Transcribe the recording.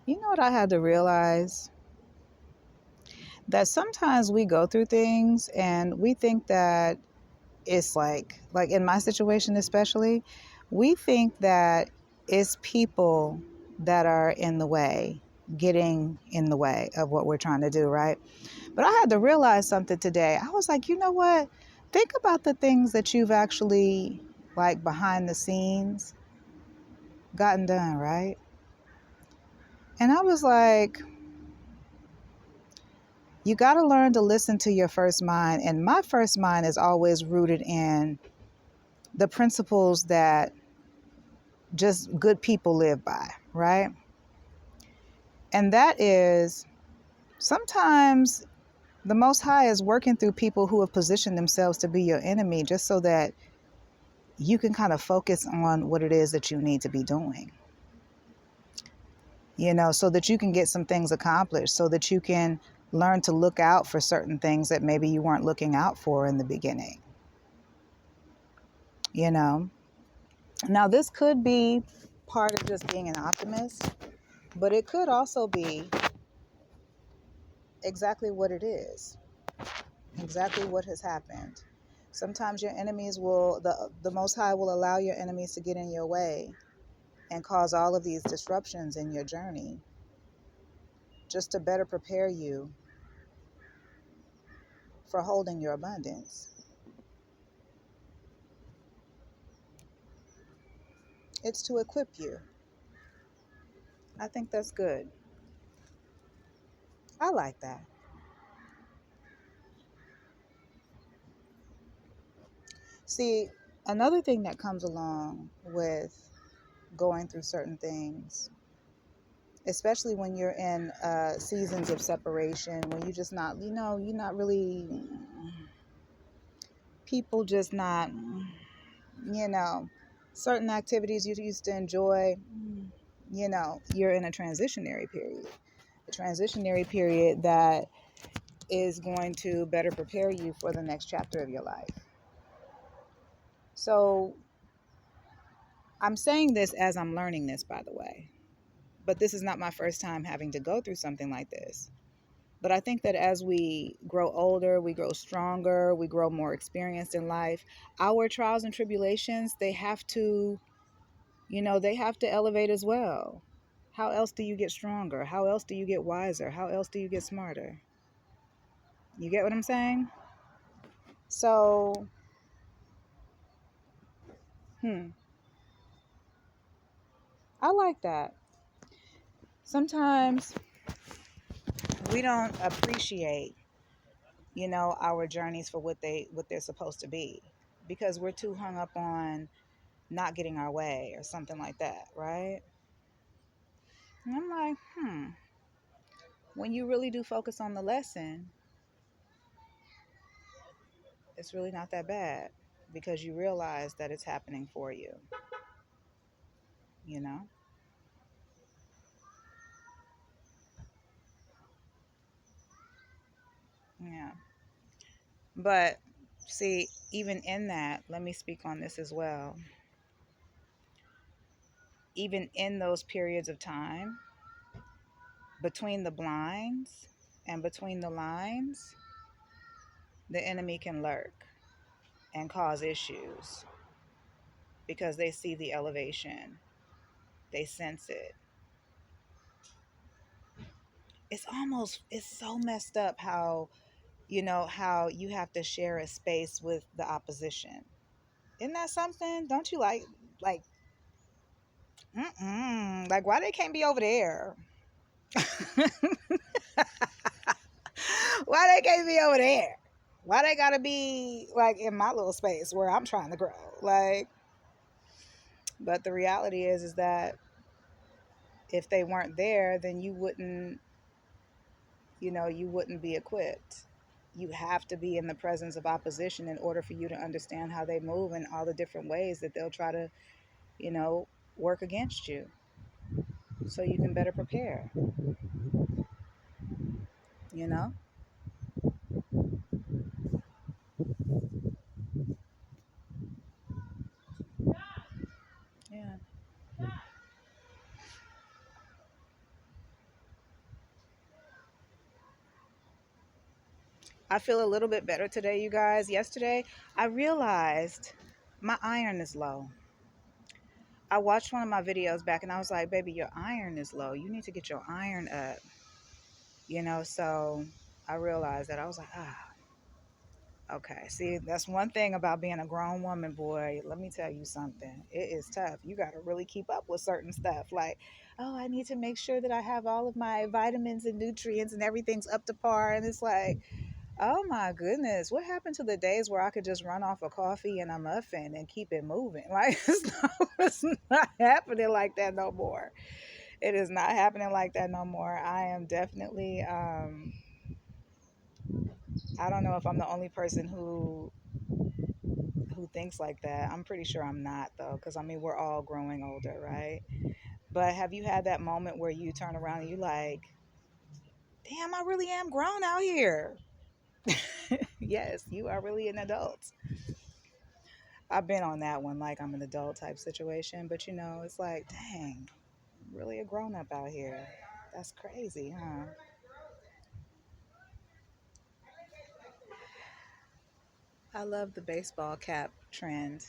You know what I had to realize? That sometimes we go through things and we think that it's like in my situation especially, we think that it's people that are in the way, getting in the way of what we're trying to do, right? But I had to realize something today. I was like, you know what? Think about the things that you've actually, like behind the scenes, gotten done, right? And I was like, you got to learn to listen to your first mind. And my first mind is always rooted in the principles that just good people live by, right? And that is sometimes the Most High is working through people who have positioned themselves to be your enemy just so that you can kind of focus on what it is that you need to be doing, so that you can get some things accomplished, so that you can learn to look out for certain things that maybe you weren't looking out for in the beginning, you know. Now, this could be part of just being an optimist, but it could also be exactly what it is, exactly what has happened. Sometimes your enemies will, the Most High will allow your enemies to get in your way and cause all of these disruptions in your journey just to better prepare you for holding your abundance. It's to equip you. I think that's good. I like that. See, another thing that comes along with going through certain things, especially when you're in seasons of separation, when you're just not, you're not really, people just not, you know, certain activities you used to enjoy, you're in a transitionary period. A transitionary period that is going to better prepare you for the next chapter of your life. So I'm saying this as I'm learning this, by the way, but this is not my first time having to go through something like this. But I think that as we grow older, we grow stronger, we grow more experienced in life, our trials and tribulations, they have to elevate as well. How else do you get stronger? How else do you get wiser? How else do you get smarter? You get what I'm saying? So, I like that. Sometimes we don't appreciate, our journeys for what they're supposed to be because we're too hung up on not getting our way or something like that, right? And I'm like, when you really do focus on the lesson, it's really not that bad because you realize that it's happening for you, you know? Yeah. But see, even in that, let me speak on this as well. Even in those periods of time, between the blinds and between the lines, the enemy can lurk and cause issues because they see the elevation, they sense it. It's so messed up how, how you have to share a space with the opposition. Isn't that something? Don't you like, like why they can't be over there? Why they can't be over there? Why they gotta be like in my little space where I'm trying to grow? Like, but the reality is that if they weren't there, then you wouldn't be equipped. You have to be in the presence of opposition in order for you to understand how they move and all the different ways that they'll try to, you know, work against you so you can better prepare, you know? Yeah. I feel a little bit better today, you guys. Yesterday, I realized my iron is low. I watched one of my videos back and I was like, baby, your iron is low. You need to get your iron up, So I realized that I was like, okay. See, that's one thing about being a grown woman, boy. Let me tell you something. It is tough. You got to really keep up with certain stuff. Like, oh, I need to make sure that I have all of my vitamins and nutrients and everything's up to par. And it's like, oh my goodness, what happened to the days where I could just run off a coffee and a muffin and keep it moving? Like, it's not happening like that no more. It is not happening like that no more. I am definitely, I don't know if I'm the only person who thinks like that. I'm pretty sure I'm not though, because I mean, we're all growing older, right? But have you had that moment where you turn around and you like, damn, I really am grown out here? Yes, you are really an adult. I've been on that one, like I'm an adult type situation, but it's like, dang, really a grown up out here. That's crazy, huh? I love the baseball cap trend.